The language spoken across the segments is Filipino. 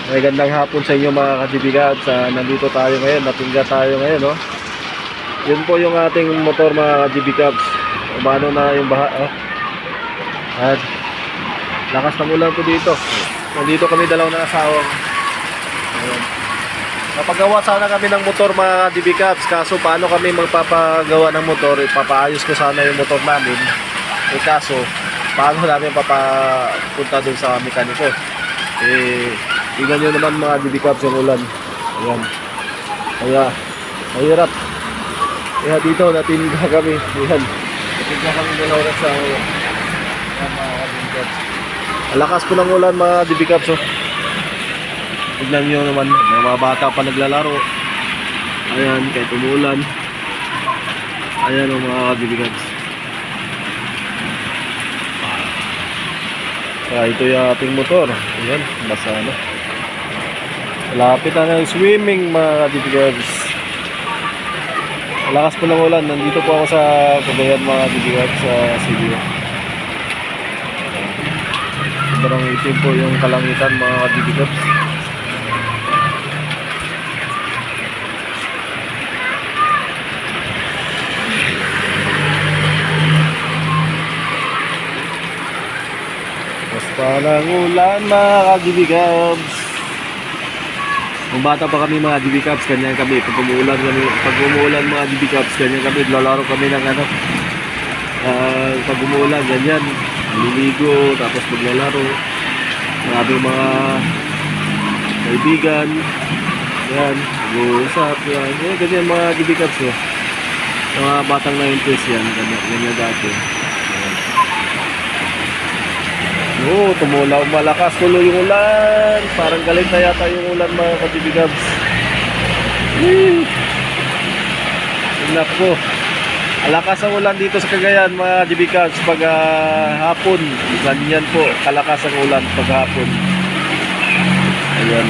May gandang hapon sa inyo mga kadibigan. Nandito tayo ngayon, natingga tayo ngayon, no? Yun po yung ating motor mga kadibigan. Umano na yung baha, oh. At lakas ng ulan po dito. Nandito kami dalawang asawa. Ayan. Napagawa sana kami ng motor mga kadibigan. Kaso paano kami magpapagawa ng motor? Ipapaayos ko sana yung motor namin. Kaso paano namin papapunta dun sa mekaniko? Tingnan nyo naman mga dibikap yung ulan. Ayan. Kaya mahirap. Kaya dito natinda kami. Ayan. Natinda kami ng oras sa ayan, mga dibikap. Alakas po ng ulan mga dibikap. So, tignan nyo naman. Mga bata pa naglalaro. Ayan. Kahit umulan. Ayan o mga dibikap. Ito yung ating motor. Ayan. Basa na. Lapit na ng swimming mga kadibigads. Malakas po ng ulan. Nandito po ako sa Cagayan mga kadibigads sa Cebu. Sobrang itim po yung kalangitan mga kadibigads. Basta ng ulan mga kadibigads. Kung bata pa kami mga DB Cups, ganyan kami. Pag umuulan mga DB Cups, ganyan kami. Lalaro kami ng ano. Pag umuulan, ganyan. Liligo, tapos maglalaro. Maraming mga kaibigan. Yan, mag-uusap. Yan, ganyan mga DB Cups. Eh. Mga batang 90s yan. Ganyan dati. Oo, tumulaw malakas tuloy yung ulan. Parang galing na yata yung ulan mga kadibigabs. Naku, alakas ang ulan dito sa Cagayan mga kadibigabs pag hapon. Ganyan po, kalakas ang ulan pag hapon. Ayan.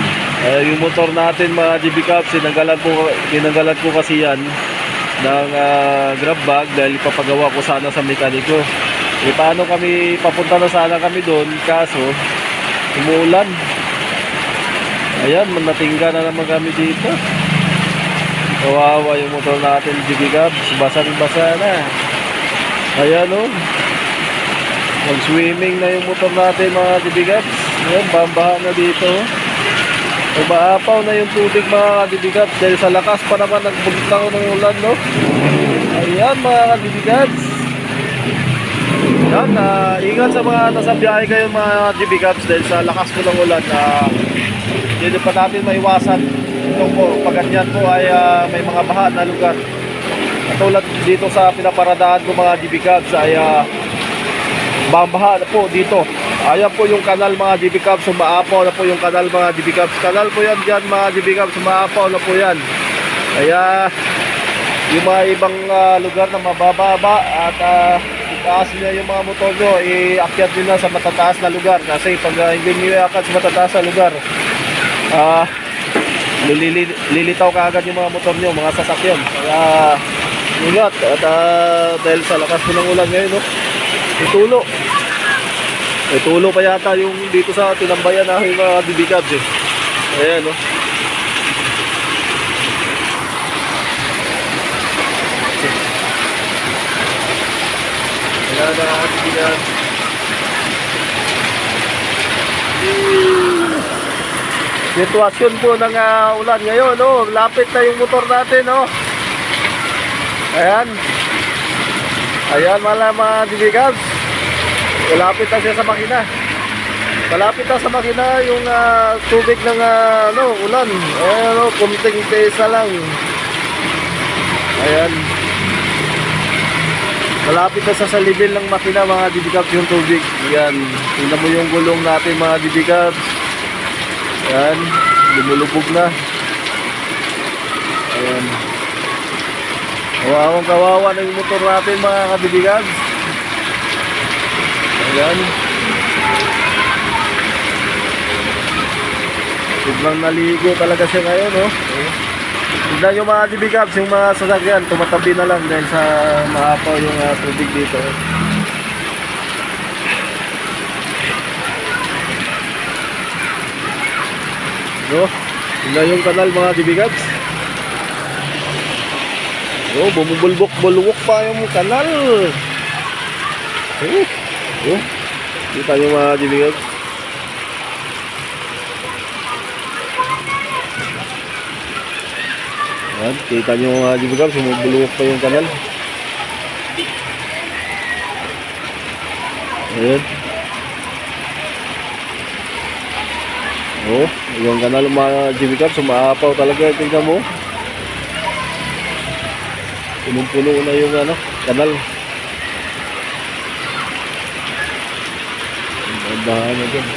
Yung motor natin mga kadibigabs, tinanggalan ko kasi yan ng grab bag dahil ipapagawa ko sana sa mekaniko. Paano kami, papunta na sana kami doon, kaso umuulan. Ayan, natingga na naman kami dito. Kawawa yung motor natin, Jibigabs, basang-basa na. Ayan o, mag-swimming na yung motor natin mga Jibigabs. Ayan, bambaha na dito. Umaapaw na yung tubig mga Jibigabs dahil sa lakas pa naman nagbugtaw ng ulan, no? Ayan mga Jibigabs. Yan, ingat sa mga nasa biyahe kayo mga GB Cups dahil sa lakas po ng ulan hindi pa natin maiwasan ito po, pag ganyan po ay may mga baha na lugar katulad dito sa pinaparadaan ko mga GB Cups ay baha na po dito. Ayan po yung kanal mga GB Cups, umaapaw na po yung kanal mga GB Cups. Kanal po yan dyan mga GB Cups, umaapaw na po yan. Kaya yung mga ibang lugar na mabababa at taas niya yung mga motor nyo, iakyat nyo na sa matataas na lugar kasi pag hindi nyo iakyat sa matataas na lugar lilitaw ka agad yung mga motor nyo, mga sasakyan. Kaya ingat at dahil sa lakas po ng ulan ngayon, no? Tulo pa yata yung dito sa tinambayan na yung mga bibigabs eh. Ayan, no? Yan. Sitwasyon po ng ulan ngayon, no? Lapit na yung motor natin, no? Ayan. Ayan mga dibigabs. Malapit na siya sa makina. Malapit na sa makina yung tubig ng ulan. Ayan, no? Kunting pesa lang. Ayan. Malapit na sa level ng makina mga dibigabs yung tubig. Yan. Tingnan mo yung gulong natin mga dibigabs. Yan. Lumulubog na. Ayan. Kawawa na yung motor natin mga kadibigabs. Ayan. Sobrang naligo talaga siya ngayon, no? Tignan yung mga dibigabs, yung mga sasakyan, tumatabi na lang dahil sa maapaw yung tubig dito. No? Tingnan yung kanal mga dibigads. Oh, bumubulbok-bulwok pa yung kanal. Oh. Kita nyo mga dibigads. Yan, kita nyo mga dibigads, bumubulwok pa yung kanal. Ayan. Oh, yung kanal mga dibigads, sumaapaw talaga. Tingnan mo. Punong-puno na yung kanal. Ang bahan na dyan.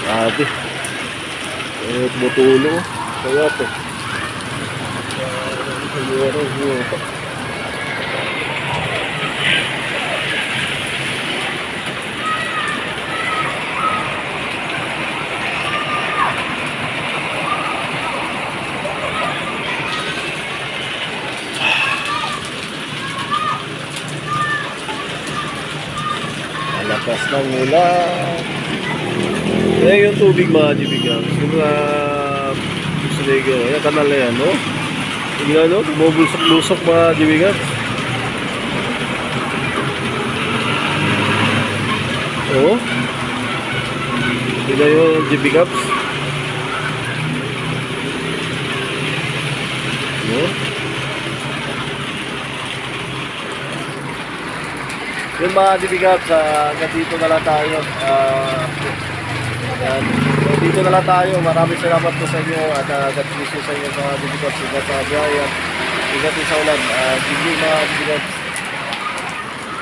Grabe. Butulo. Kaya to. Malakas ng ulan. Kaya yung tubig mga dibigan. Yung yung kanal na yan, no? Tingnan, no? Bumubulsok-lusok mga dibigan. Oo. Tingnan yung dibigan. No? Yung mga dibigan, dito na lang tayo. Yan. So, dito na lang tayo. Maraming salamat po sa inyo at God bless you sa inyo mga dibigan. Ingat sa biyahe at ingat sa ulan. Gigi mga dibigan.